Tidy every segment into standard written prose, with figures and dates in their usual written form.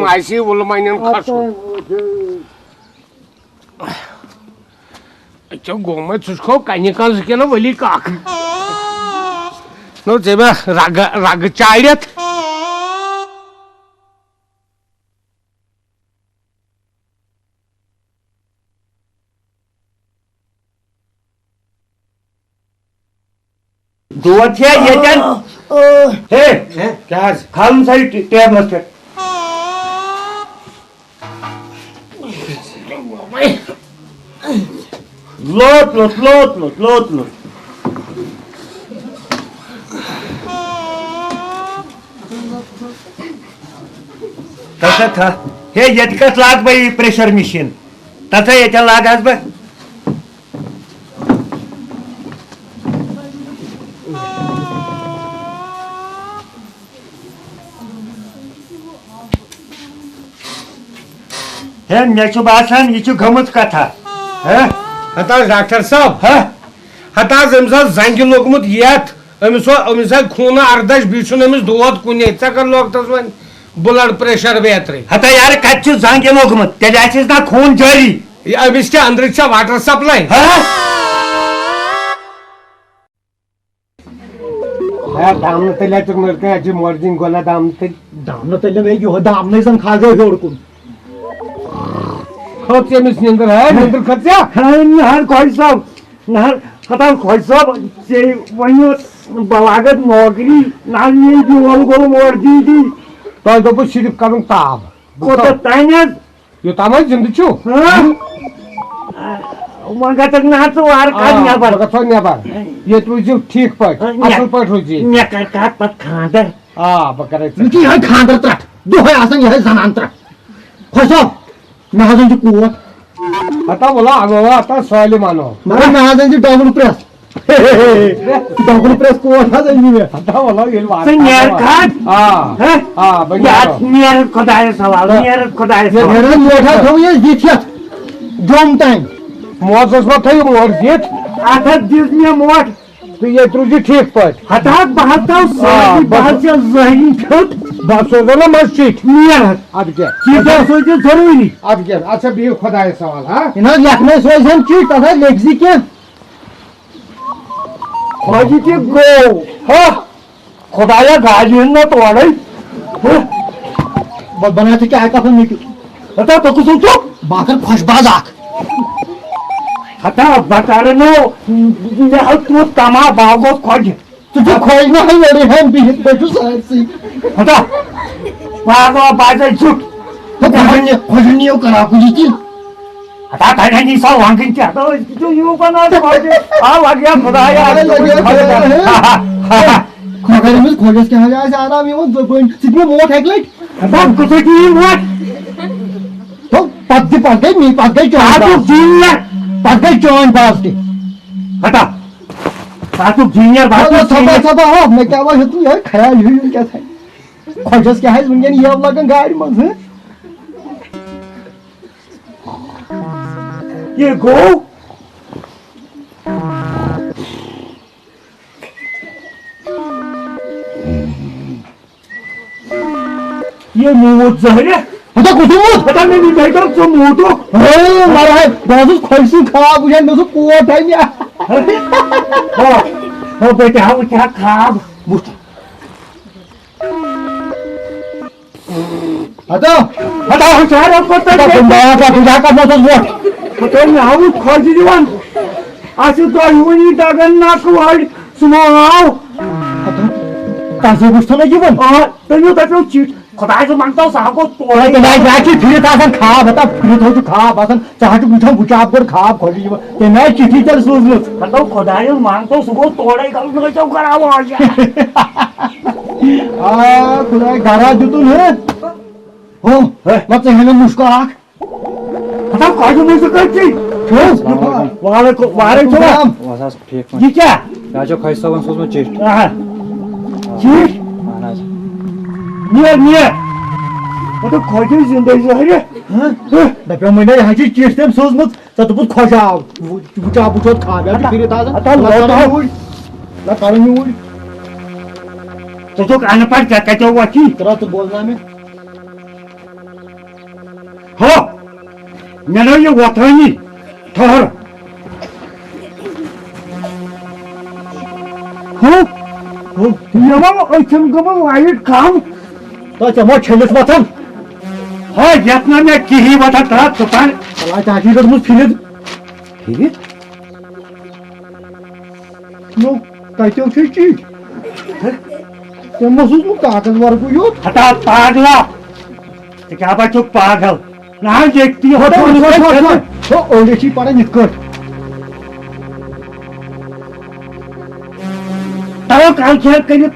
Aici ulmainen kasu. Ce gomă țușco canican zice văli cac. Nu trebuie ragă ceairet. दुवत्या येत्यान हे क्या खालून सारी tab नसते लोट लोट लोट लोट लोट लोट तसं था हे येतकच लाग बाई प्रेशर मशीन तसं याच्या लाग आज बाई हे मेचू बासन ये गमत कथा है हता डॉक्टर साहब हा हता अमिस जंग लोगमुत येत अमिस खून अर्दश बीचुन अमिस दोद कुन कर लोगतस वन ब्लड प्रेशर बेहतर हता यार कच्चु जांगे लोगमत तेल आसिस ना खून जारी अमिस अंदर वाटर सप्लाई दाम तक मर्जिन गोला दाम तल वे यो दाम नहीं सन खा गयो होडकुन खत अमिस निंदर है निंदर खत्या नहर खोज साहब नहर हता खोज साहब से वयो बलागत नौकरी ना ये जो गोल मर्जी दी तो दप सिर्फ कर ताब को ताइनस यो ताम जिंद छु मगा तक ना तो वार का नेबर का नेबर ये तुझे ठीक पट असल पट रुजी ने का पत खांदर बकर इनकी है खांदर त्रट दो है आसन ये जनांतर खोज महाजन जी कुवत आता बोला आगोवा आता सोयली मानो मरे महाजन जी डबल प्रेस कुवत महाजन जी आता बोला गेल वार नियर काट बढ़िया नियर खुदाए सवाल नियर खुदाए सवाल मोठा थो ये जीथियत जोम टाइम मोजस में थई मोर जीत आधा दिस में मोट तो ये तुझे ठीक पट हटा बहता सारी बात से जहीन छत बस हो ना मस्जिद नियर अब क्या चीज़ सोचे जरूरी अब क्या अच्छा भी खुदा है सवाल हां इन्हें लिखने सोच हम चीज तथा लेक्सी के खोजी के गो हां खुदाया गाजी न तो वाले बनाते क्या है का फोन नहीं हटा तो कुछ सोचो बाकर खुशबाज आख हटा बता रहे नो ये तू तमा बागो खोज तुझे खोजना है मेरे हम भी बैठो सासी हटा बागो बाजे झूठ तो खोजनी करा कुछ हटा कहना नहीं सब वांगिन क्या तो जो यू बना दे खोज आ लग गया खुदाया खोजने में खोजस के हजा से आराम ये वो कितने मोट है लाइट हटा कुछ की मोट तो पत्ती पत्ते नहीं पत्ते चाटू जीनियर पत्ते चोन पास्टी हटा चाटू जीनियर बात सब हो मैं क्या बात तू यार ख्याल ही क्या था खोजस क्या है दुनिया ये अब लगन गाड़ी में है ये गो ये मोट जहर हटा कुछ पता नहीं बैठा तो मोटो ए मारा है बाजू खोलसी खराब हो जाए तो कोट है या हां बेटा हम क्या खराब मुठ हटा हटा हो सारा पता है बंदा का तुझा का मत वोट तो मैं हम खोजी दीवान आसु तो हुई दागन ना को हट सुनो आओ तासे गुस्सा में जीवन तो तो चीट खुदा से मांगता हूँ साहब को तोड़ा तो मैं जाके फिर तासन खा बता फिर तो खा बासन चाहत बुझा बुचाप कर खा खोली जीवन ते मैं चिट्ठी चल सोच लो मतलब खुदा से मांगता हूँ सुबह तोड़े कल में तो कराओ आ खुदा गारा जुतुन है हो मत से हमें मुस्कुरा आँख पता कौन मुझसे करती वालेकुम ये क्या राजा खैस साहब सोचमा चिट चीज नियर वो तो खोजी जिंदगी से है दप्यो मैंने यहाँ की चिट तम सोचमुत तो बुत खुश आव बुचा बुचोत खा बे फिर ताजा अता लोटो ला कालनी उड़ तो अनपढ़ क्या कहते हुआ की तेरा तो बोलना में हो मैंने ये वतनी ठहर हो ये वो ऐसे गम वाइट काम तो चमो छेलस वतन हो जितना में की ही बता था दुकान चला चाची कर मुझ फिर नो कहते हो चीज तुम महसूस मुक्त कागज वर्ग यो हटा पागला तो क्या बच्चों पागल ना देखती हो तो ओलेची पड़ा निकट तब काल खेल करिए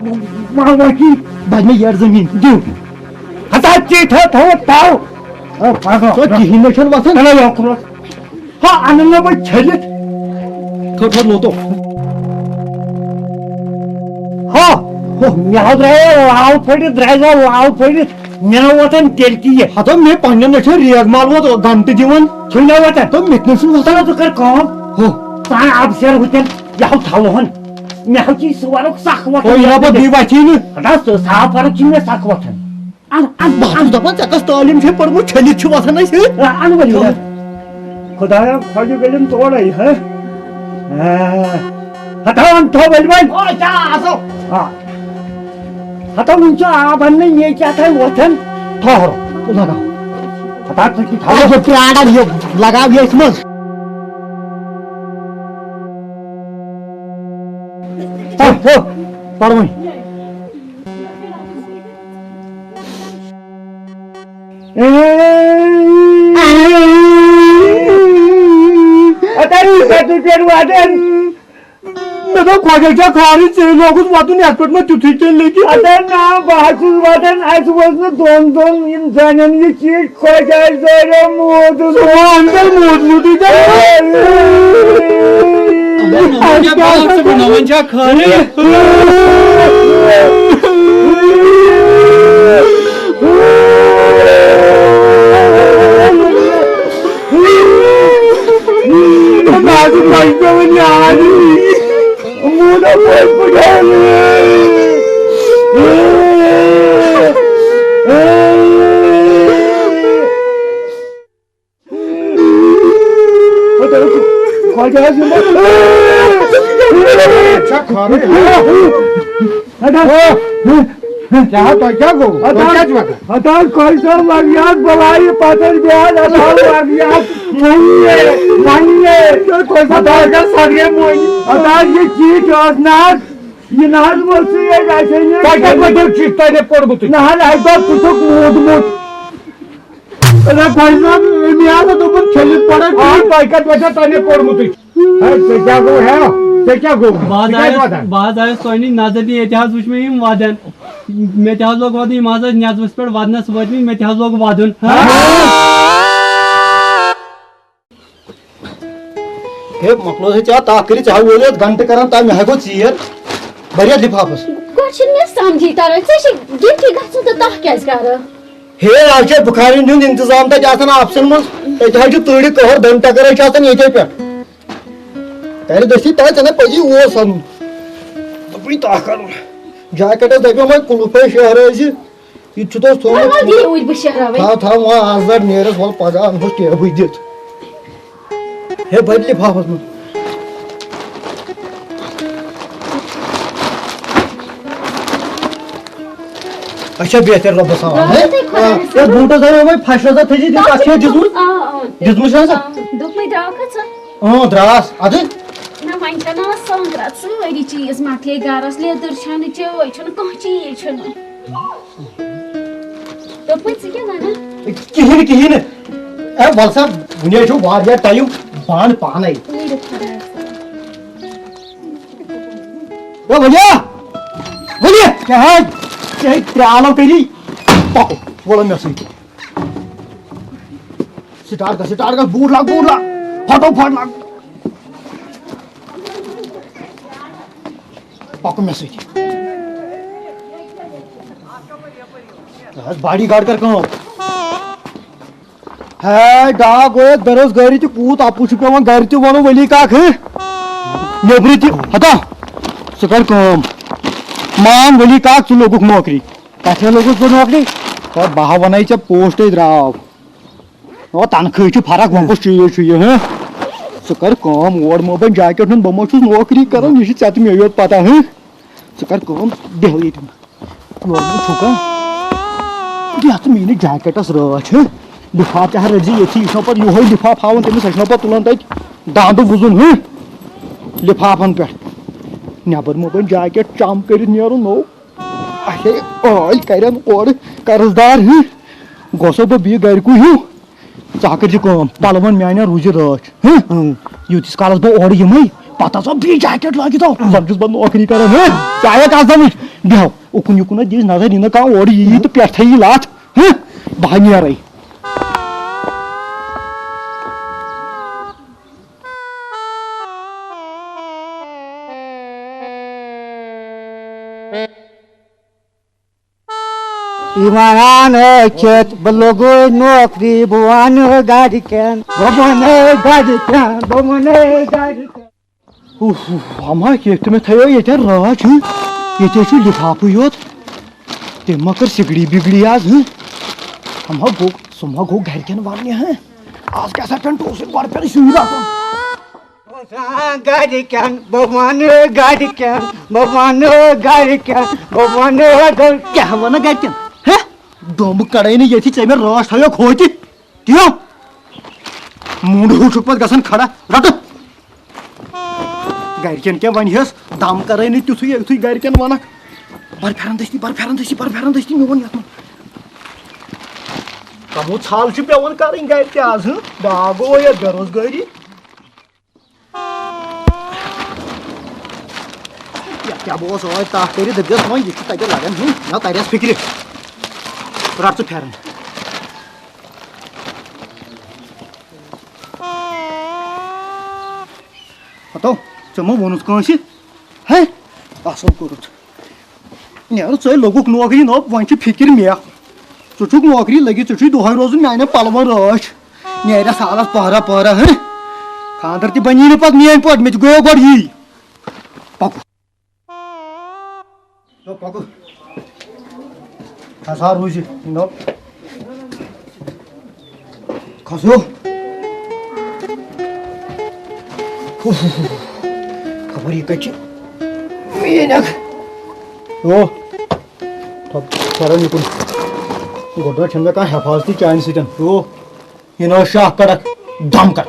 मांगवा की बाद में यार जमीन दो हटा चीट हो ताओ पागल तो जिहिनेशन वसन चलो यो करो हाँ आनंद में छलित थोड़ा लो तो हाँ यहाँ रहे लाव फड़ी ड्राइवर लाव फड़ी मेरा वतन तेल की है हाँ तो मैं पानी में से रियाग माल वो तो गंते जीवन छुना वतन तो मिटने से चलो तो कर काम हो तान आप शेर होते यहाँ थालो हन मैं हल की सवारों साख वतन ओ यहाँ पर दीवाची ने हटा तो साफ वारों की में साख वतन बात दबा जाकर तालीम से पर वो छली छुआ था नहीं से आने वाली है खुदाया खाजू गलम तोड़ आई है हटाओ हम तो बलवान ओ जा आसो हाँ हटाओ उनसे आपने ये क्या था वतन ठहरो लगा हटा तो की अरे जो प्याड़ा लियो लगा दिया इसमें हो पढ़ वहीं अतरी सती पेड़ वादन मैं तो ख्वाजा खारी से लोगों वातुन एयरपोर्ट में चुथी चल लेके अतन ना बासुल वादन आज वजन दोन इंसानन ये चीज खोजा जोरे मोद अंदर मोद मोदी जा नवंजा खारे आज पैसे में यारी मुझे कोई पुजारी ख्वाजा अच्छा खारे क्या तो क्या को क्या जुआ अता कैसा लगियात बलाई पातर ब्याज अता लगियात मनिए कोई पता का सगे मोई अता ये चीज असनार ये नाज बोलती है जैसे ने पैकेट में जो चीज तने पड़बो तू नहाल आई तो पुछक मोद अरे भाई साहब मियां तो पर छल पड़ा हां पैकेट में तने पड़बो तू है क्या गो है क्या गो बाद आए सोनी नाजरी इतिहास वुच में यम वादन मे तह लोग वादन माज न्याजवस पे वादनस वतनी मे तह लोग वादन हे मकलो से चा ताकरी चाह बोले घंटे करन ता मैं हगो चीर बढ़िया लिफाफस गोशन में समझी तारा से गिफ्ट गसन तो तह क्या कर हे आज बुखारी नुन इंतजाम त जासन ऑप्शन मस एता जो तोड़ी कहर घंटा करे चासन येते पे तेरे दस्ती ता चने पजी वो सन अपनी ताकत जैकेट देखो मैं कुलुपे शहर है जी ये तो सो हां दी उज बशहरावे था वहां आजर नेरस वाल पगा हो के हुई दित हे बड़ी लिफाफस में अच्छा बेहतर रब साहब है ये बूटा सर में फाशा थे जी अच्छे जिसमें से दुख में ड्राव खच हां द्रास अदे ना वंचना संग्रात सारी चीज मकले गारस लेदर छन चोय छन कह चीज छन तो पछ क्या ना किहिन ए वलसा बुनिया जो वारिया टाइम बान पान आई ओ भैया भैया क्या है क्या त्रालो तेरी पाको बोलो मैं सही सितार का बूट ला फटोफट लाग पकड़ में से बाड़ी गाड़ कर कहो है डाग वो दरस गरी ती पूत आपू छ पेवन गरी ती वनो वली काख नेबरी ती हता सकर कम मान वली काख छु लोगुक नौकरी कथे लोगुक को नौकरी और बाहा बनायच्या पोस्ट द्राव ओ तनखी छ फरक वंको छु है सकर कम ओड मोबाइल जैकेट न बमो छु नौकरी करन यि छ तुम योत पता है सकर कम देहली तुम नॉर्मल छुका या तुम इने जैकेटस रछ लिफाफ चाह रजी ये थी पर यो है लिफाफ हावन तमिस हसन पर तुलन तक दांदो बुजुन ह लिफाफन पे नेबर मोबाइल जैकेट चाम कर नेरो नो अहे ओल करन और कर्जदार ह गोसो बी घर को हूं चाकर जी कम पलवन म्याने रुज रच ह युतिस कालस बो और यमई पता सो बी जैकेट लागी तो सबजुस बन नौकरी कर ह चाहे का समझ देहो उकुन युकुन दिस नजर इन का और यी तो पेठई लात ह भानिया रही ईमान खेत बलोगो नौकरी बुआन गाड़ी कैन बमने गाड़ी हमा केक में थयो ये राज ये छु लिफाफु योत ते मकर सिगड़ी बिगड़ी आज हम गो सुमा गो घर के वाने हैं आज कैसा टंटो से बार पे सुईरा गाड़ी कैन बमने गाड़ी क्या वना गाड़ी कैन है डोम कड़ाई ने ये थी चेमे राज थयो खोती तियो मुंड हो छुपत गसन खड़ा रट गाड़ियन क्या वनियस दाम करे नि तुथु गाड़ियन वना बर फेरन दस्ती मे वन यत कमो छाल छ पेवन करन गाड़ के आज दागो ये बेरोजगारी क्या बोस ओय ता तेरी दबस मन ये तक लागन ना तारियास फिक्री रट फेरन हतो चमो वनुस कांसी है असल करूत नेर चोय लोगुक नौकरी न वन फिक्र मे चुचुक नौकरी लगी चुचु दोहर रोज मैंने पलवन रच नेर सालस पहरा है खानदर ती बनी न पत मेन पट मे गयो गड यी पकु तो पकु हजार रुजी नो खसो खबर ये कच्ची मेनक ओ तब सारा निकुन गोडा छंदा का हिफाजती चांस सिटन ओ इनो शाह कड़क दम कर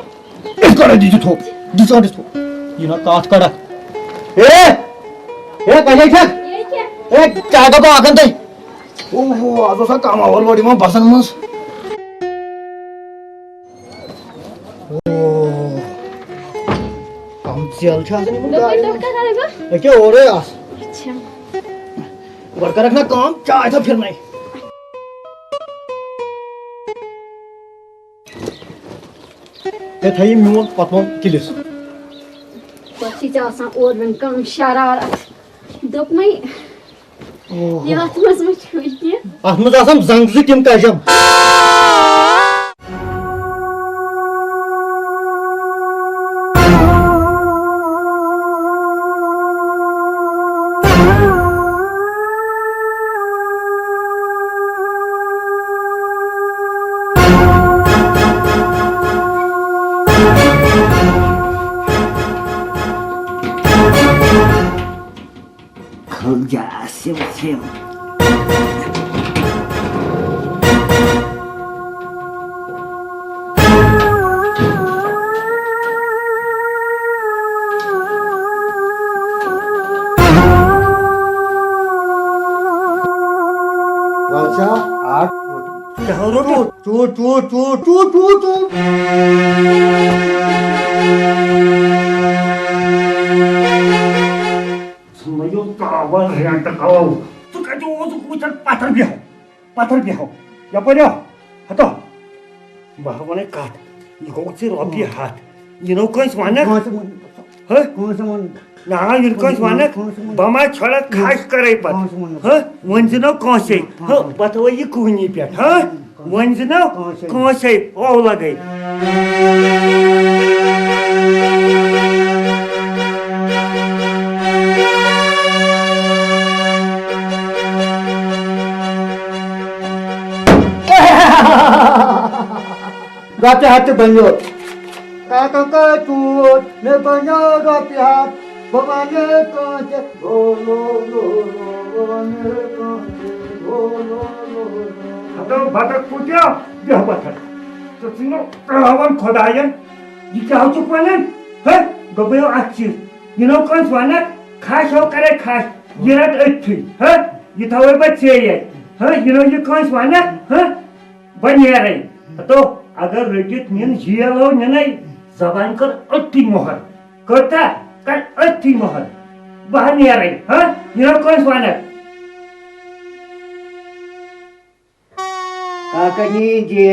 इस कर दीजिए थोप दूसरा दिस थोप इनो काट कड़क ए पहले छक ए चाय का तो आगन तई ओहो आजो सा काम आवल बडी म बसन मस काम चल छा नहीं मुंडा क्या हो रे आस अच्छा वर्कर रखना काम चाय था फिर नहीं ते थई म्यून पतवन किलिस पछी आसान और वन कम शरारत दप नहीं ये आत्मस में छुई अहमद आसम जंग से किम काजम पाथर बिहाव या पर्यो हतो बाहने काट इको से रोपी हाथ यिनो कंस वानक कौन से मन ह कौन से मन ना यिन कंस वानक बमा छड़ा खास करे पत ह वंजनो कंसे ह बतव ये कुनी पे ह वंजनो कंसे ओ लगे गाते हाथ बंजो काका का तू ने बंजो गाते हाथ भवाने कांचे लो लो लो लो भवाने कांचे लो लो लो हतो बातक पुट्या जे बातक तो सिनो कलावन खोदायन ये क्या हो चुकवानन ह गबयो आची यिनो कंस वानक खास हो करे खास यरत अच्छी ह ये थावे बच्चे ये ह यिनो ये कंस वानक ह बनिया रे तो अगर रजित निन जियालो ननै जबान कर अति मोहर करता कर अति मोहर बनिया रे ह यिनो कंस वानक काका नी जे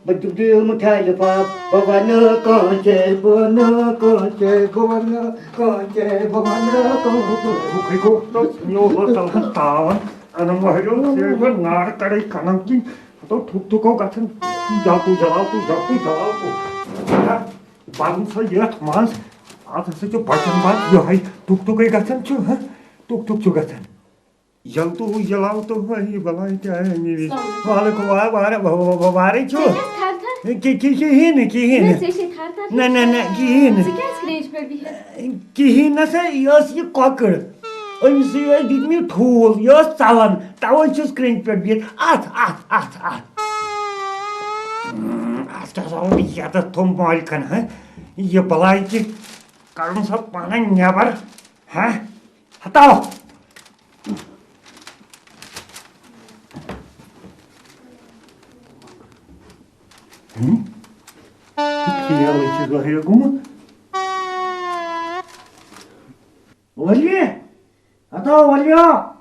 बदुदु मुठाई लपा भवाने कांचे भवाने कांचे भवाने कांचे भवाने कांचे Bukiku terus nyoba telan tawan anam wahyo sewa ngar kadai kanam ki atau thuk kau kacang jatuh bangun saya mas atas saja bacan banget ya hai thuk kai kacang cu ha thuk cu kacang jalau tu hai balai dia ni wala ko wala cu kihin na kihin kihin sa yos ye kokar أمس يديد مي طول يا سلام تاول شو screen بيت أت أستغفر يا ده توم مالكن ها يبلايك كارون سب بانا نيابر ها هتاو كيا وجه ظهير قوم وليه atau walia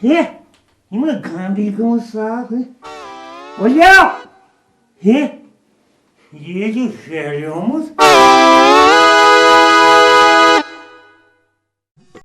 ini ganti kamu sah walia ye ju serius